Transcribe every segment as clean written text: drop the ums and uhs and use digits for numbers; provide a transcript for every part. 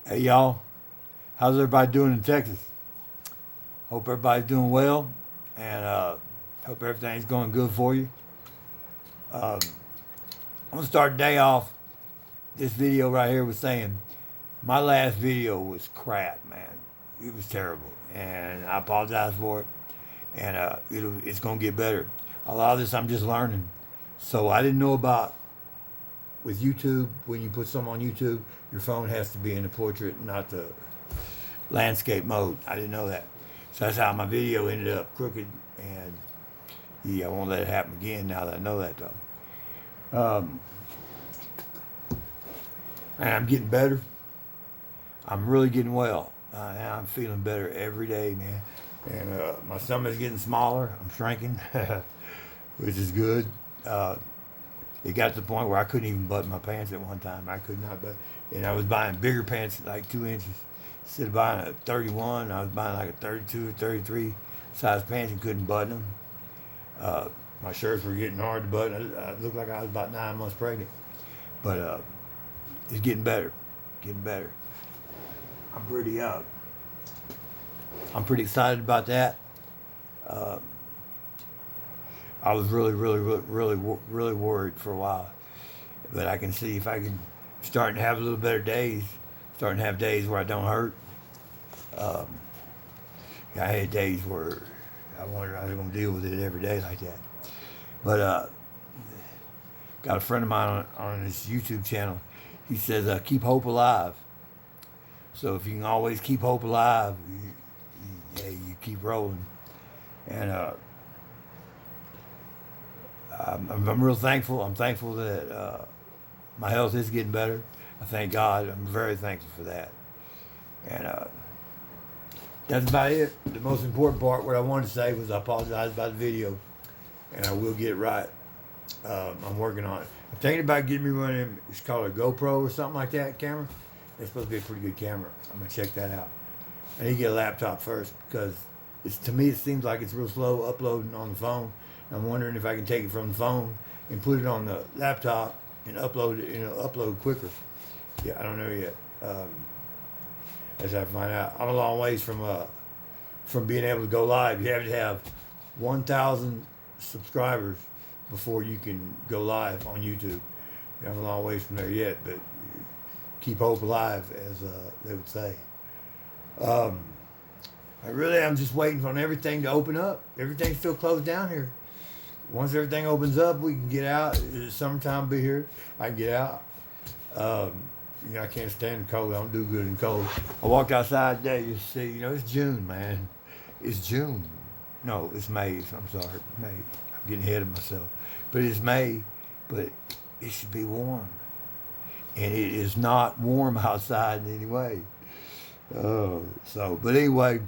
Hey y'all, how's everybody doing in Texas? Hope everybody's doing well, and hope everything's going good for you. I'm gonna start the day off. This video right here was saying my last video was crap, man. It was terrible, and I apologize for it. And it's gonna get better. A lot of this I'm just learning, so I didn't know about with YouTube. When you put something on YouTube, your phone has to be in the portrait, not the landscape mode. I didn't know that. So that's how my video ended up crooked. And yeah, I won't let it happen again now that I know that though. And I'm getting better. I'm really getting well. And I'm feeling better every day, man. And my stomach's getting smaller. I'm shrinking, which is good. Uh, it got to the point where I couldn't even button my pants at one time. I could not button. And I was buying bigger pants, like 2 inches. Instead of buying a 31, I was buying like a 32, 33 size pants and couldn't button them. My shirts were getting hard to button. I looked like I was about 9 months pregnant. But it's getting better, getting better. I'm pretty, uh, I'm pretty excited about that. I was really worried for a while, but I can see if I can starting to have a little better days, starting to have days where I don't hurt. I had days where I wondered how I was going to deal with it every day like that. But got a friend of mine on his YouTube channel. He says, "Keep hope alive." So if you can always keep hope alive, you keep rolling. And I'm real thankful. I'm thankful that my health is getting better. I thank God. I'm very thankful for that. And that's about it. The most important part, what I wanted to say was I apologize about the video, and I will get it right. I'm working on it. I'm thinking about getting me one of them. It's called a GoPro or something like that camera. It's supposed to be a pretty good camera. I'm gonna check that out. I need to get a laptop first because to me it seems like it's real slow uploading on the phone. I'm wondering if I can take it from the phone and put it on the laptop and upload it, upload quicker. Yeah, I don't know yet. As I find out, I'm a long ways from being able to go live. You have to have 1,000 subscribers before you can go live on YouTube. I'm a long ways from there yet, but keep hope alive, as they would say. I'm just waiting on everything to open up. Everything's still closed down here. Once everything opens up, we can get out. It's summertime, be here. I can get out. I can't stand the cold. I don't do good in cold. I walked outside today. You see, it's June, man. It's June. No, it's May. I'm sorry, May. I'm getting ahead of myself. But it's May. But it should be warm, and it is not warm outside in any way. But anyway,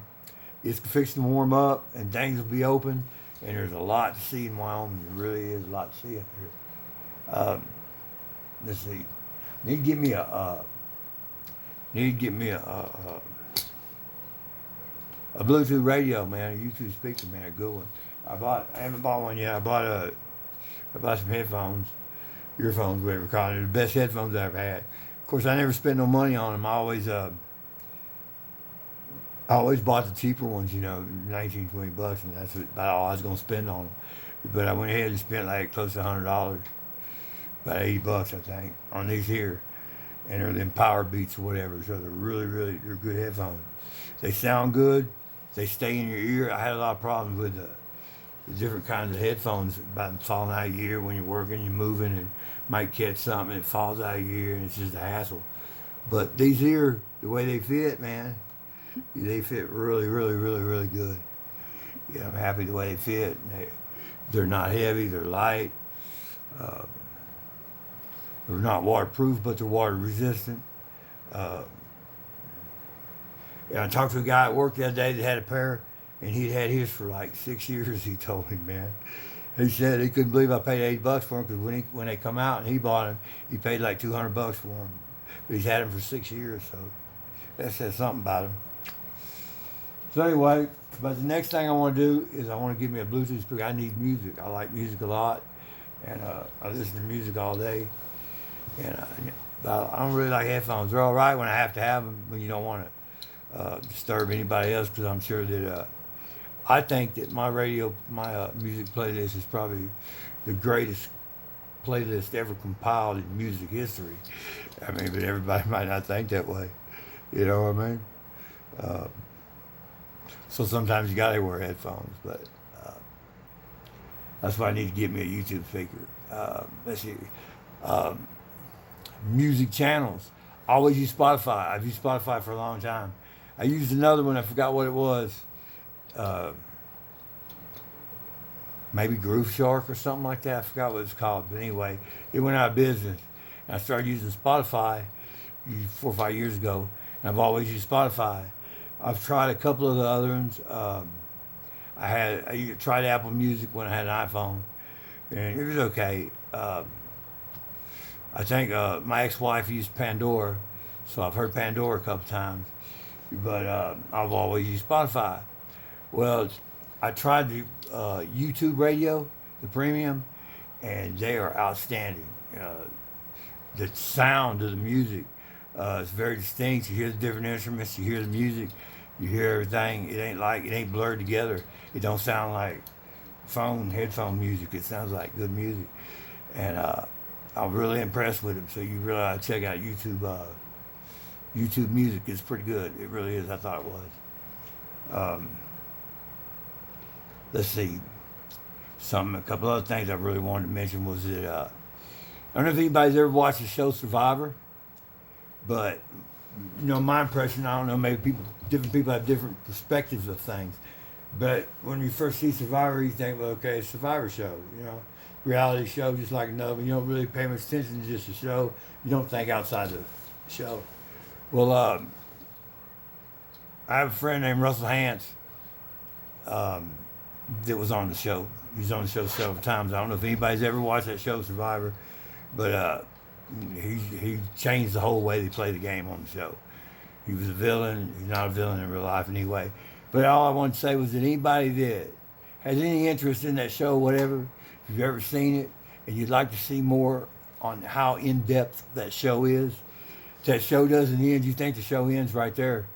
it's fixing to warm up, and things will be open, and there's a lot to see in Wyoming. There really is a lot to see up here. Let's see. Need to get me a Bluetooth radio, man, a YouTube speaker, man, a good one. I haven't bought one yet. I bought some headphones, earphones, whatever you call it. They're the best headphones I ever had. Of course, I never spent no money on them. I always bought the cheaper ones, 19, $20, and that's about all I was gonna spend on them. But I went ahead and spent like close to $100, about $80, I think, on these here, and they're them Power Beats or whatever. So they're they're good headphones. They sound good. They stay in your ear. I had a lot of problems with the different kinds of headphones about falling out of your ear when you're working, you're moving, and might catch something and it falls out of your ear, and it's just a hassle. But these here, the way they fit, man, they fit really good. I'm happy the way they fit. They're not heavy. They're light. Uh, they're not waterproof, but they're water resistant. Uh, and I talked to a guy at work the other day that had a pair, and he'd had his for like 6 years. He told me, man. He said he couldn't believe I paid $80 for them because when they come out and he bought them, he paid like $200 for them. But he's had them for 6 years, so that says something about him. So anyway, but the next thing I want to do is I want to give me a Bluetooth speaker. I need music. I like music a lot, and I listen to music all day. And But I don't really like headphones. They're all right when I have to have them when you don't want to disturb anybody else, because I'm sure that I think that my music playlist is probably the greatest playlist ever compiled in music history. I mean, but everybody might not think that way. You know what I mean? Uh, so sometimes you gotta wear headphones, but uh, that's why I need to get me a YouTube speaker. Let's see. Um, Music channels. I always use Spotify. I've used Spotify for a long time. I used another one. I forgot what it was. Uh, Maybe Groove Shark or something like that. I forgot what it's called. But anyway, it went out of business. And I started using Spotify 4 or 5 years ago. And I've always used Spotify. I've tried a couple of the other ones. I tried Apple Music when I had an iPhone, and it was okay. I think my ex-wife used Pandora, so I've heard Pandora a couple times. But I've always used Spotify. Well, I tried the YouTube Radio, the premium, and they are outstanding. The sound of the music is very distinct. You hear the different instruments, you hear the music, you hear everything. It ain't blurred together. It don't sound like headphone music. It sounds like good music, and I'm really impressed with them. So you really ought to check out YouTube. YouTube Music is pretty good. It really is. I thought it was. Um, let's see. A couple other things I really wanted to mention was that I don't know if anybody's ever watched the show Survivor, but my impression. I don't know. Maybe different people have different perspectives of things. But when you first see Survivor, you think, well, okay, it's a Survivor show. Reality show, just like another. You don't really pay much attention to just a show. You don't think outside the show. Well, I have a friend named Russell Hantz that was on the show. He's on the show several times. I don't know if anybody's ever watched that show, Survivor, but he changed the whole way they play the game on the show. He was a villain. He's not a villain in real life anyway. But all I wanted to say was that anybody that has any interest in that show, whatever, if you've ever seen it and you'd like to see more on how in-depth that show is, that show doesn't end. You think the show ends right there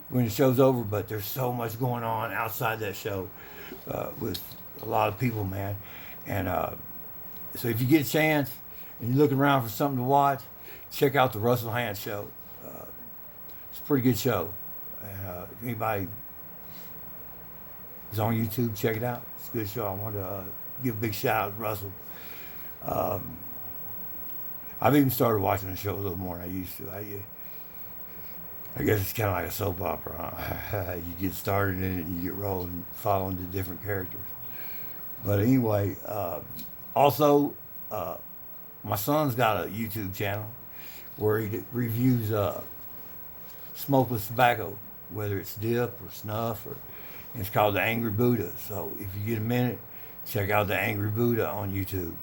when the show's over, but there's so much going on outside that show with a lot of people, man. And so if you get a chance and you're looking around for something to watch, check out the Russell Hantz show. It's a pretty good show. And if anybody is on YouTube, check it out. It's a good show. I want to give a big shout out to Russell. I've even started watching the show a little more than I used to. I guess it's kind of like a soap opera. Huh? You get started in it and you get rolling, following the different characters. But anyway, also, my son's got a YouTube channel where he reviews smokeless tobacco, whether it's dip or snuff, and it's called The Angry Buddha. So if you get a minute, check out The Angry Buddha on YouTube.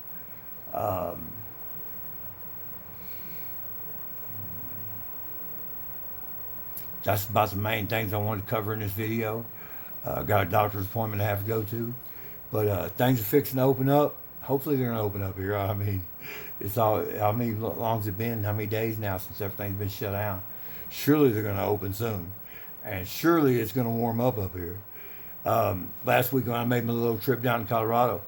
That's about the main things I wanted to cover in this video. Got a doctor's appointment I have to go to. But things are fixing to open up. Hopefully they're going to open up here. I mean, how long has it been? How many days now since everything's been shut down? Surely they're going to open soon. And surely it's going to warm up here. Last week when I made my little trip down to Colorado,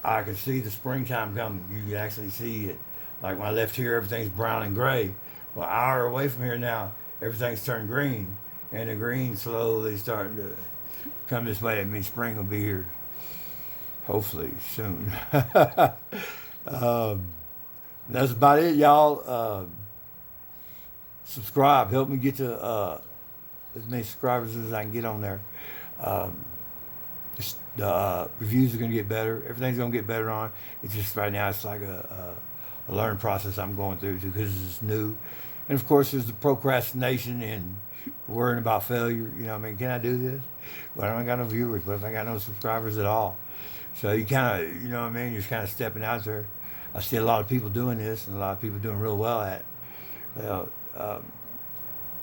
I could see the springtime coming. You could actually see it. Like when I left here, everything's brown and gray. Well, an hour away from here now, everything's turned green, and the green slowly starting to come this way. That means spring will be here, hopefully soon. That's about it, y'all. Subscribe, help me get to as many subscribers as I can get on there. The reviews are going to get better. Everything's going to get better on. It's just right now it's like a learning process I'm going through because it's new. And of course, there's the procrastination and worrying about failure. Can I do this? Well, I don't got no viewers. What if I got no subscribers at all? So you kind of, you're just kind of stepping out there. I see a lot of people doing this and a lot of people doing real well at it. Well,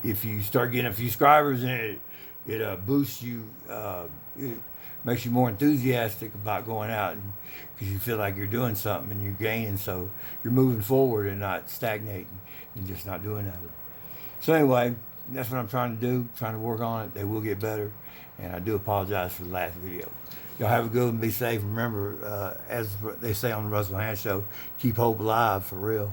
if you start getting a few subscribers and it boosts you, it makes you more enthusiastic about going out because you feel like you're doing something and you're gaining, so you're moving forward and not stagnating. and just not doing nothing. So anyway, that's what I'm trying to do, trying to work on it. They will get better, and I do apologize for the last video. Y'all have a good one, be safe. Remember, as they say on the Russell Hand Show, keep hope alive, for real.